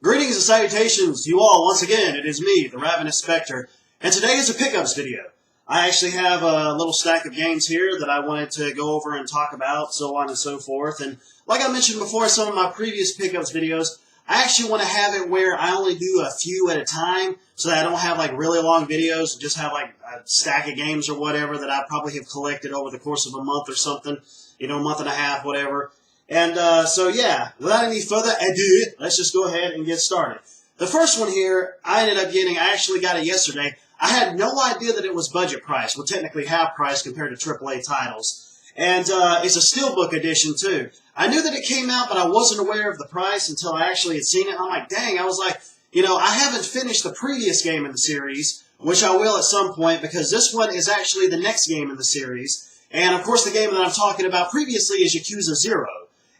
Greetings and salutations to you all once again. It is me, the Ravenous Spectre, and today is a pickups video. I actually have a little stack of games here that I wanted to go over and talk about, so on and so forth. And like I mentioned before in some of my previous pickups videos, I actually want to have it where I only do a few at a time, so that I don't have like really long videos and just have like a stack of games or whatever that I probably have collected over the course of a month or something, a month and a half, whatever. And so yeah, without any further ado, let's just go ahead and get started. The first one here, I actually got it yesterday. I had no idea that it was budget price. Well, technically half price compared to AAA titles. And it's a Steelbook edition too. I knew that it came out, but I wasn't aware of the price until I actually had seen it. I'm like, dang, I was like, I haven't finished the previous game in the series, which I will at some point, because this one is actually the next game in the series. And of course, the game that I'm talking about previously is Yakuza 0.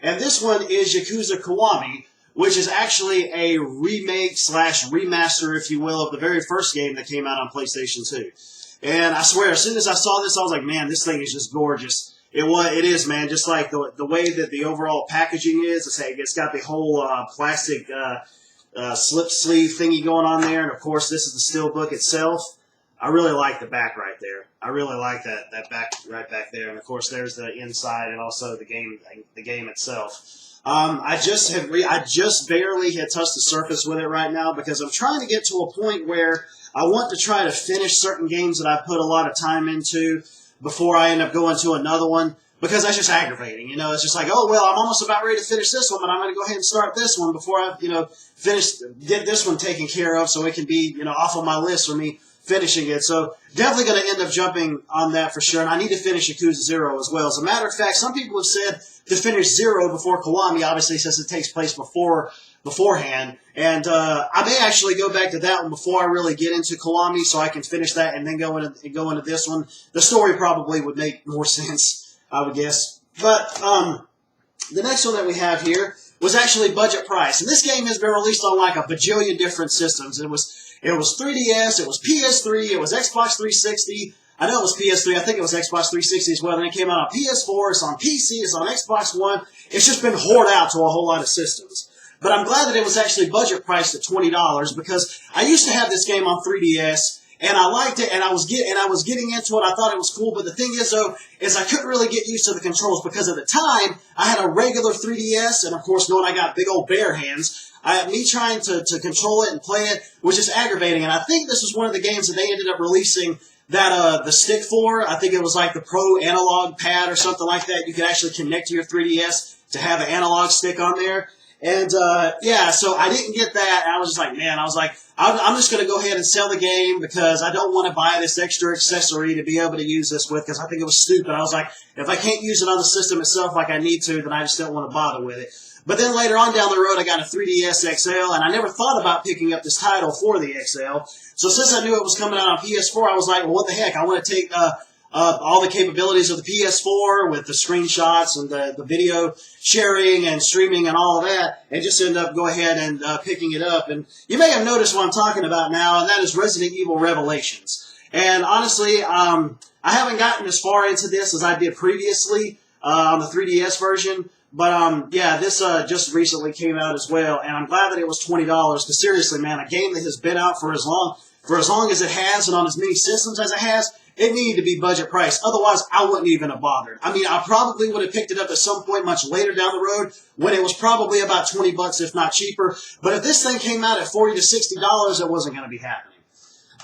And this one is Yakuza Kiwami, which is actually a remake / remaster, if you will, of the very first game that came out on PlayStation 2. And I swear, as soon as I saw this, I was like, man, this thing is just gorgeous. It is, man. Just like the way that the overall packaging is. It's got the whole plastic slip sleeve thingy going on there. And, of course, this is the Steelbook itself. I really like the back right there. I really like that back right back there. And, of course, there's the inside and also the game itself. I just barely had touched the surface with it right now because I'm trying to get to a point where I want to try to finish certain games that I put a lot of time into before I end up going to another one, because that's just aggravating. It's just like, oh, well, I'm almost about ready to finish this one, but I'm going to go ahead and start this one before I, get this one taken care of so it can be, off of my list for me finishing it. So definitely going to end up jumping on that for sure. And I need to finish Yakuza 0 as well. As a matter of fact, some people have said to finish 0 before Kiwami, obviously, since it takes place beforehand. And I may actually go back to that one before I really get into Kiwami, so I can finish that and then go into this one. The story probably would make more sense, I would guess. But the next one that we have here was actually budget price. And this game has been released on like a bajillion different systems. It was 3DS, it was PS3, it was Xbox 360. I know it was PS3, I think it was Xbox 360 as well. Then it came out on PS4, it's on PC, it's on Xbox One. It's just been hoarded out to a whole lot of systems. But I'm glad that it was actually budget priced at $20, because I used to have this game on 3DS, and I liked it, and I was getting into it. I thought it was cool, but the thing is, though, is I couldn't really get used to the controls, because at the time, I had a regular 3DS, and of course, knowing I got big old bare hands, me trying to control it and play it was just aggravating. And I think this was one of the games that they ended up releasing that the stick for. I think it was like the Pro Analog Pad or something like that. You could actually connect to your 3DS to have an analog stick on there. And yeah, so I didn't get that. I was just like, man, I'm just going to go ahead and sell the game, because I don't want to buy this extra accessory to be able to use this with, because I think it was stupid. I was like, if I can't use it on the system itself like I need to, then I just don't want to bother with it. But then later on down the road, I got a 3DS XL, and I never thought about picking up this title for the XL. So since I knew it was coming out on PS4, I was like, well, what the heck? I want to take all the capabilities of the PS4 with the screenshots and the video sharing and streaming and all of that, and just end up go ahead and picking it up. And you may have noticed what I'm talking about now, and that is Resident Evil Revelations. And honestly, I haven't gotten as far into this as I did previously on the 3DS version. But yeah, this just recently came out as well, and I'm glad that it was $20, because seriously, man, a game that has been out for as long as it has and on as many systems as it has, it needed to be budget price. Otherwise, I wouldn't even have bothered. I mean, I probably would have picked it up at some point much later down the road when it was probably about 20 bucks, if not cheaper. But if this thing came out at $40 to $60, it wasn't going to be happening.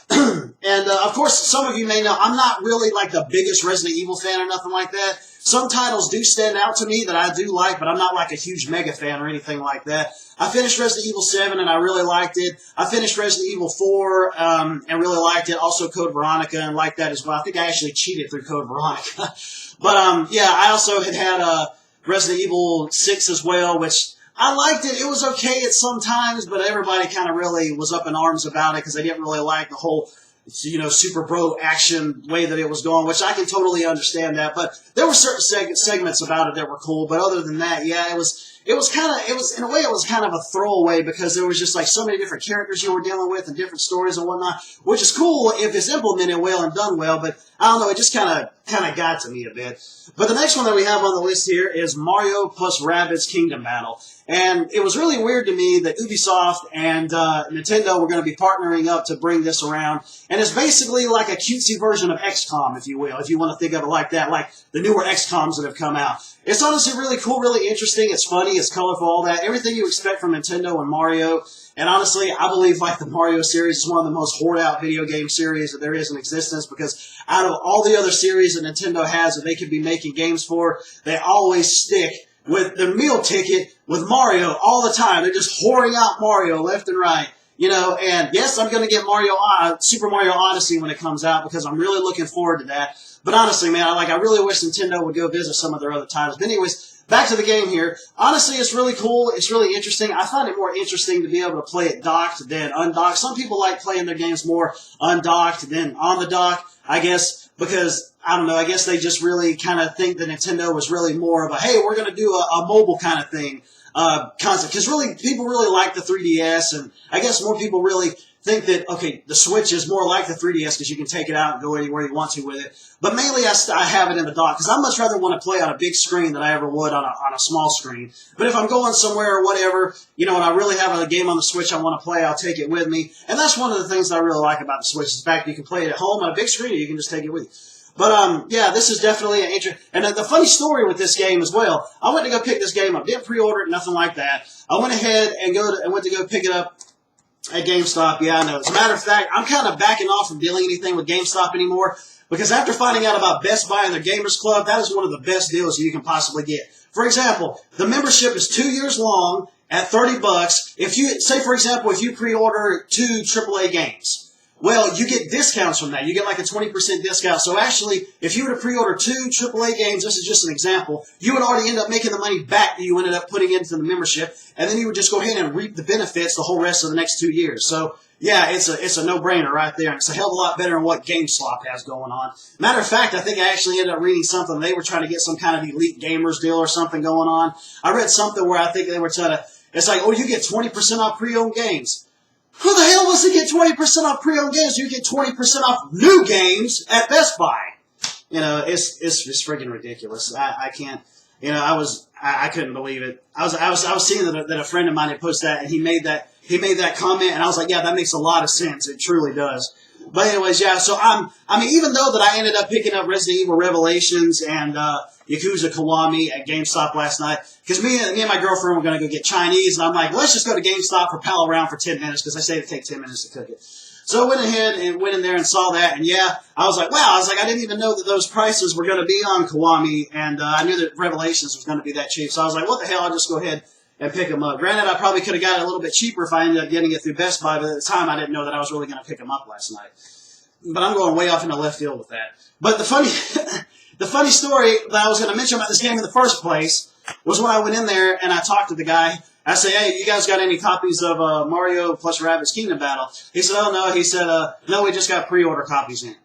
And of course, some of you may know, I'm not really like the biggest Resident Evil fan or nothing like that. Some titles do stand out to me that I do like, but I'm not like a huge mega fan or anything like that. I finished Resident Evil 7 and I really liked it. I finished Resident Evil 4 and really liked it. Also Code Veronica and liked that as well. I think I actually cheated through Code Veronica. But yeah, I also had Resident Evil 6 as well, which I liked it. It was okay at some times, but everybody kind of really was up in arms about it because they didn't really like the whole, Super Bro action way that it was going, which I can totally understand that. But there were certain segments about it that were cool. But other than that, yeah, it was it was in a way it was kind of a throwaway because there was just like so many different characters you were dealing with and different stories and whatnot, which is cool if it's implemented well and done well, but I don't know, it just kind of got to me a bit. But the next one that we have on the list here is Mario plus Rabbids Kingdom Battle. And it was really weird to me that Ubisoft and Nintendo were going to be partnering up to bring this around. And it's basically like a cutesy version of XCOM, if you will, if you want to think of it like that, like the newer XCOMs that have come out. It's honestly really cool, really interesting. It's funny, it's colorful, all that. Everything you expect from Nintendo and Mario. And honestly, I believe like the Mario series is one of the most hoard out video game series that there is in existence, because out of all the other series that Nintendo has that they could be making games for, they always stick with their meal ticket with Mario all the time. They're just whoring out Mario left and right. You know, and yes, I'm going to get Super Mario Odyssey when it comes out because I'm really looking forward to that. But honestly, man, I really wish Nintendo would go visit some of their other titles. But anyways, back to the game here. Honestly, it's really cool. It's really interesting. I find it more interesting to be able to play it docked than undocked. Some people like playing their games more undocked than on the dock, I guess, because, I don't know, I guess they just really kind of think that Nintendo was really more of a, hey, we're going to do a mobile kind of thing concept. Because really, people really like the 3DS, and I guess more people really think that, okay, the Switch is more like the 3DS because you can take it out and go anywhere you want to with it. But mainly I have it in the dock because I much rather want to play on a big screen than I ever would on a small screen. But if I'm going somewhere or whatever, you know, and I really have a game on the Switch I want to play, I'll take it with me. And that's one of the things that I really like about the Switch is the fact that you can play it at home on a big screen or you can just take it with you. But, yeah, this is definitely an interesting... And the funny story with this game as well, I went to go pick this game up. Didn't pre-order it, nothing like that. I went ahead and went to go pick it up at GameStop. Yeah, I know. As a matter of fact, I'm kind of backing off from dealing anything with GameStop anymore because after finding out about Best Buy and their Gamers Club, that is one of the best deals you can possibly get. For example, the membership is 2 years long at $30. If you, say for example, if you pre-order 2 AAA games, well, you get discounts from that. You get like a 20% discount. So actually, if you were to pre-order 2 AAA games, this is just an example, you would already end up making the money back that you ended up putting into the membership, and then you would just go ahead and reap the benefits the whole rest of the next 2 years. So, yeah, it's a no-brainer right there. And it's a hell of a lot better than what GameStop has going on. Matter of fact, I think I actually ended up reading something. They were trying to get some kind of Elite Gamers deal or something going on. I read something where I think they were trying to, it's like, oh, you get 20% off pre-owned games. Who the hell wants to get 20% off pre-owned games? You get 20% off new games at Best Buy. You know, it's freaking ridiculous. I can't. You know, I couldn't believe it. I was seeing that a friend of mine had posted that, and he made that comment, and I was like, yeah, that makes a lot of sense. It truly does. But anyways, yeah. So I mean, even though that I ended up picking up Resident Evil Revelations and Yakuza Kiwami at GameStop last night, because me and my girlfriend were going to go get Chinese, and I'm like, let's just go to GameStop for pal around for 10 minutes, because they say it takes 10 minutes to cook it. So I went ahead and went in there and saw that, and yeah, I was like, wow, I didn't even know that those prices were going to be on Kiwami, and I knew that Revelations was going to be that cheap, so I was like, what the hell, I'll just go ahead and pick them up. Granted, I probably could have got it a little bit cheaper if I ended up getting it through Best Buy, but at the time I didn't know that I was really going to pick them up last night. But I'm going way off into left field with that. But the funny story that I was going to mention about this game in the first place was when I went in there and I talked to the guy. I said, hey, you guys got any copies of Mario plus Rabbids Kingdom Battle? He said, oh, no. He said, no, we just got pre-order copies in.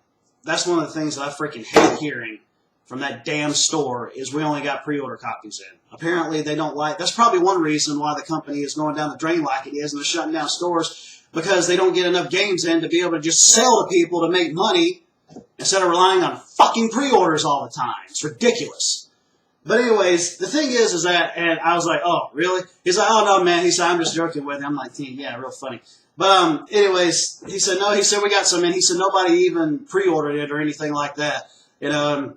That's one of the things that I freaking hate hearing from that damn store is we only got pre-order copies in. Apparently, they don't like... That's probably one reason why the company is going down the drain like it is, and they're shutting down stores, because they don't get enough games in to be able to just sell to people to make money instead of relying on fucking pre-orders all the time. It's ridiculous. But anyways, the thing is that, and I was like, oh, really? He's like, oh, no, man. He said, I'm just joking with him. I'm like, yeah, real funny. But anyways, he said, no, he said, we got some in. He said, nobody even pre-ordered it or anything like that. You know,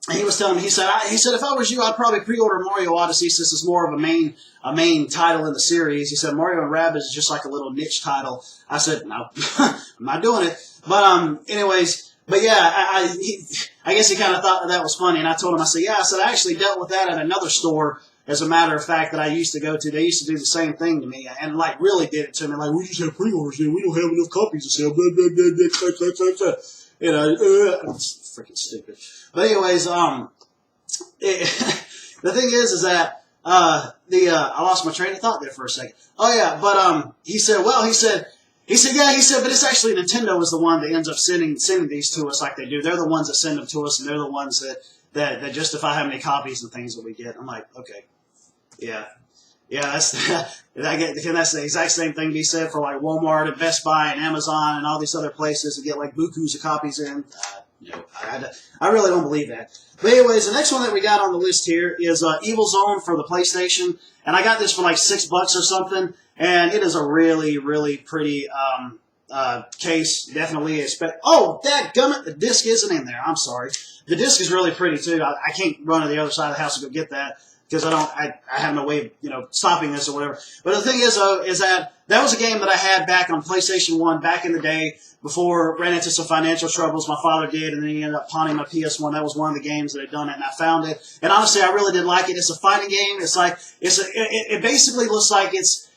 and he was telling me, he said, if I was you, I'd probably pre-order Mario Odyssey since it's more of a main title in the series. He said, Mario and Rabbids is just like a little niche title. I said, no, I'm not doing it. But anyways, but yeah, I guess he kind of thought that was funny, and I told him, I said, yeah, I said, I actually dealt with that at another store, as a matter of fact, that I used to go to. They used to do the same thing to me, and like really did it to me. Like, we just have pre-orders, and we don't have enough copies to sell. Blah, blah, blah, blah, blah, blah, blah. You know, it's freaking stupid. But anyways, the thing is that I lost my train of thought there for a second. Oh yeah, but he said, but it's actually Nintendo is the one that ends up sending these to us like they do. They're the ones that send them to us, and they're the ones that justify how many copies and things that we get. I'm like, okay, yeah. Yeah, that's that's the exact same thing to be said for like Walmart and Best Buy and Amazon and all these other places to get like bukus of copies in. I really don't believe that. But anyways, the next one that we got on the list here is Evil Zone for the PlayStation, and I got this for like $6 or something, and it is a really, really pretty case. Definitely oh, dadgummit, the disc isn't in there. I'm sorry. The disc is really pretty too. I can't run to the other side of the house to go get that because I have no way of stopping this or whatever. But the thing is that was a game that I had back on PlayStation 1 back in the day before I ran into some financial troubles. My father did, and then he ended up pawning my PS1. That was one of the games that had done it, and I found it. And honestly, I really did like it. It's a fighting game. It's like it basically looks like it's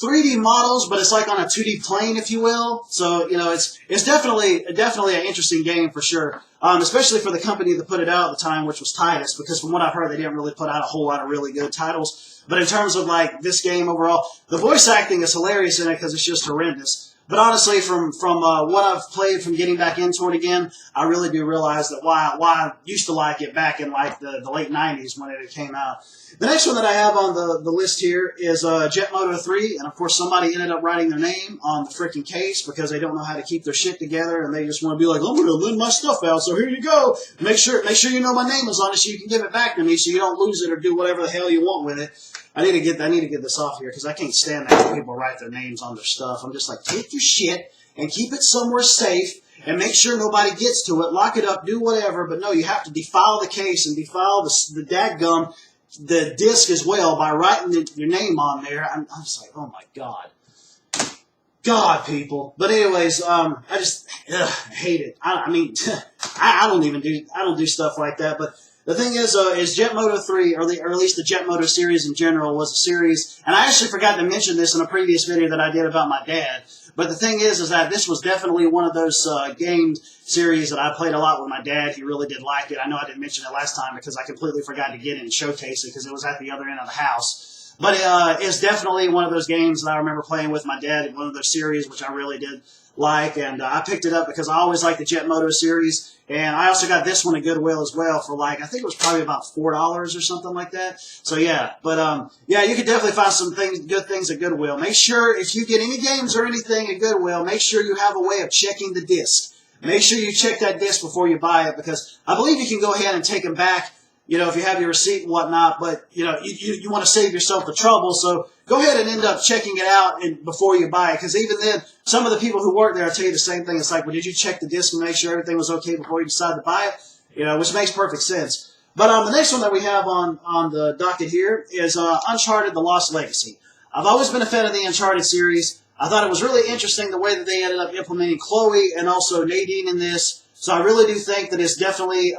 3D models, but it's like on a 2D plane, if you will. So, it's definitely an interesting game for sure. Especially for the company that put it out at the time, which was Titus, because from what I've heard, they didn't really put out a whole lot of really good titles. But in terms of like this game overall, the voice acting is hilarious in it because it's just horrendous. But honestly, from what I've played, from getting back into it again, I really do realize that why I used to like it back in like the late 90s when it came out. The next one that I have on the list here is Jet Moto 3, and of course somebody ended up writing their name on the freaking case because they don't know how to keep their shit together, and they just want to be like, I'm going to lend my stuff out, so here you go. Make sure you know my name is on it so you can give it back to me so you don't lose it or do whatever the hell you want with it. I need to get this off here because I can't stand that when people write their names on their stuff. I'm just like, take your shit and keep it somewhere safe and make sure nobody gets to it. Lock it up, do whatever. But no, you have to defile the case and defile the dadgum, the disc as well by writing your name on there. I'm just like, oh my God, people. But anyways, I just hate it. I mean, I don't do stuff like that. But the thing is Jet Moto 3, or at least the Jet Moto series in general, was a series, and I actually forgot to mention this in a previous video that I did about my dad. But the thing is that this was definitely one of those game series that I played a lot with my dad. He really did like it. I know I didn't mention it last time because I completely forgot to get it and showcase it because it was at the other end of the house. But it's definitely one of those games that I remember playing with my dad in one of those series, which I really did like. And I picked it up because I always liked the Jet Moto series. And I also got this one at Goodwill as well for like, I think it was probably about $4 or something like that. So yeah, but yeah, you could definitely find some good things at Goodwill. Make sure if you get any games or anything at Goodwill, make sure you have a way of checking the disc. Make sure you check that disc before you buy it because I believe you can go ahead and take them back, if you have your receipt and whatnot, but, you want to save yourself the trouble, so go ahead and end up checking it out before you buy it, because even then, some of the people who work there will tell you the same thing. It's like, well, did you check the disc and make sure everything was okay before you decide to buy it? Which makes perfect sense. But the next one that we have on the docket here is Uncharted: The Lost Legacy. I've always been a fan of the Uncharted series. I thought it was really interesting the way that they ended up implementing Chloe and also Nadine in this. So I really do think that it's definitely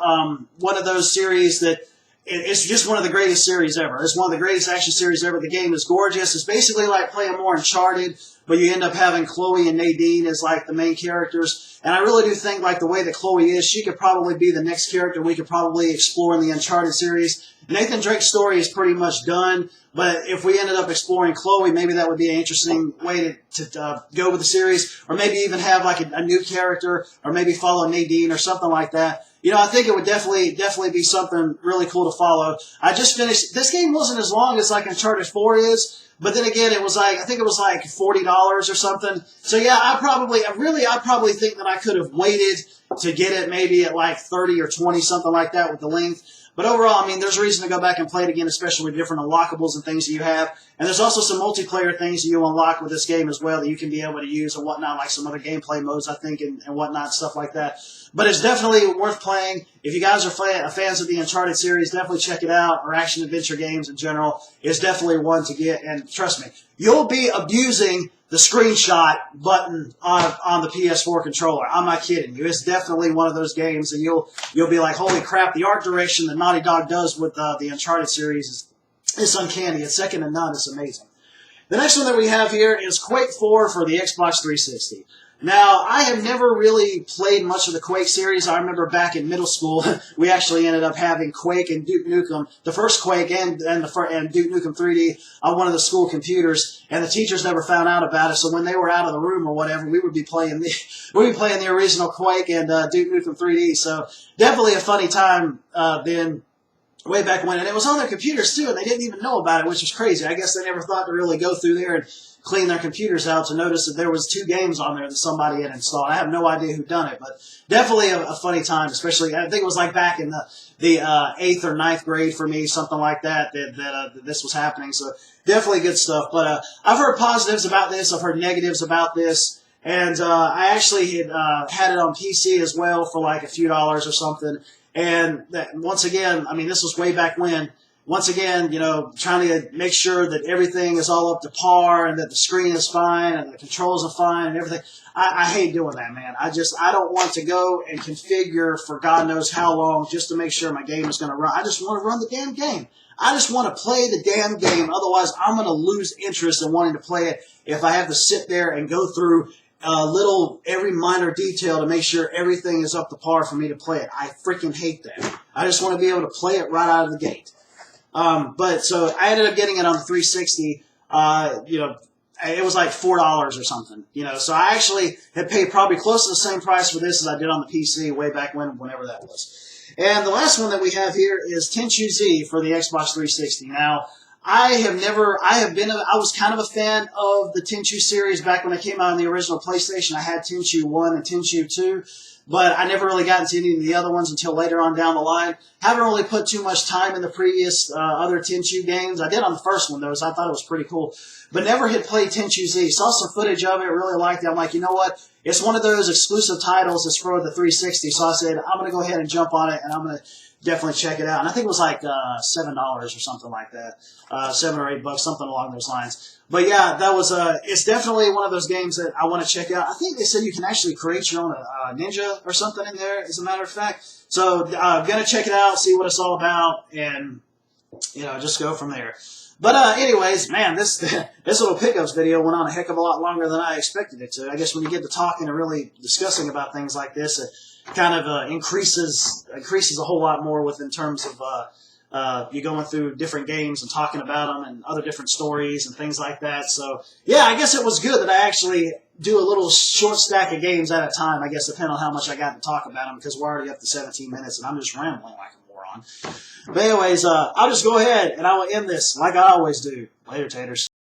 one of those series that it's just one of the greatest series ever. It's one of the greatest action series ever. The game is gorgeous. It's basically like playing more Uncharted, but you end up having Chloe and Nadine as like the main characters. And I really do think like the way that Chloe is, she could probably be the next character we could probably explore in the Uncharted series. Nathan Drake's story is pretty much done, but if we ended up exploring Chloe, maybe that would be an interesting way to go with the series, or maybe even have like a new character, or maybe follow Nadine or something like that. I think it would definitely be something really cool to follow. I just finished, this game wasn't as long as like Uncharted 4 is, but then again, it was like, I think it was like $40 or something. So yeah, I probably think that I could have waited to get it maybe at like 30 or 20, something like that with the length. But overall, I mean, there's a reason to go back and play it again, especially with different unlockables and things that you have. And there's also some multiplayer things that you unlock with this game as well that you can be able to use and whatnot, like some other gameplay modes, I think, and whatnot, stuff like that. But it's definitely worth playing. If you guys are fans of the Uncharted series, definitely check it out, or action-adventure games in general. It's definitely one to get, and trust me, you'll be abusing the screenshot button on the PS4 controller. I'm not kidding you. It's definitely one of those games that you'll be like, holy crap, the art direction that Naughty Dog does with the Uncharted series is uncanny. It's second to none. It's amazing. The next one that we have here is Quake 4 for the Xbox 360. Now, I have never really played much of the Quake series. I remember back in middle school, we actually ended up having Quake and Duke Nukem, the first Quake and Duke Nukem 3D on one of the school computers, and the teachers never found out about it. So when they were out of the room or whatever, we would be playing the original Quake and Duke Nukem 3D. So definitely a funny time then. way back when, and it was on their computers too, and they didn't even know about it, which was crazy. I guess they never thought to really go through there and clean their computers out to notice that there was 2 games on there that somebody had installed. I have no idea who done it, but definitely a funny time, especially, I think it was like back in the 8th or 9th grade for me, something like that this was happening, so definitely good stuff. But I've heard positives about this, I've heard negatives about this, and I actually had it on PC as well for like a few dollars or something. And that, once again, I mean, this was way back when. Once again, you know, trying to make sure that everything is all up to par and that the screen is fine and the controls are fine and everything. I hate doing that, man. I don't want to go and configure for God knows how long just to make sure my game is going to run. I just want to run the damn game. I just want to play the damn game. Otherwise, I'm going to lose interest in wanting to play it if I have to sit there and go through every minor detail to make sure everything is up to par for me to play it. I freaking hate that. I just want to be able to play it right out of the gate. But so I ended up getting it on the 360. You know, it was like $4 or something. You know, so I actually had paid probably close to the same price for this as I did on the PC way back whenever that was. And the last one that we have here is Tenchu Z for the Xbox 360. Now, I was kind of a fan of the Tenchu series back when it came out on the original PlayStation. I had Tenchu 1 and Tenchu 2, but I never really got into any of the other ones until later on down the line. Haven't really put too much time in the previous other Tenchu games. I did on the first one, though, so I thought it was pretty cool. But never had played Tenchu Z. Saw some footage of it, really liked it. I'm like, you know what? It's one of those exclusive titles that's for the 360, so I said, I'm going to go ahead and jump on it, and I'm going to definitely check it out. And I think it was like $7 or something like that, $7 or $8, something along those lines. But yeah, that was it's definitely one of those games that I want to check out. I think they said you can actually create your own ninja or something in there, as a matter of fact. So I'm gonna check it out, see what it's all about, and you know, just go from there. But anyways, man, this little pickups video went on a heck of a lot longer than I expected it to. I guess when you get to talking and really discussing about things like this, it kind of increases a whole lot more in terms of you going through different games and talking about them and other different stories and things like that. So yeah, I guess it was good that I actually do a little short stack of games at a time. I guess depending on how much I got to talk about them, because we're already up to 17 minutes and I'm just rambling like a moron. But anyways, I'll just go ahead and I will end this like I always do. Later, taters.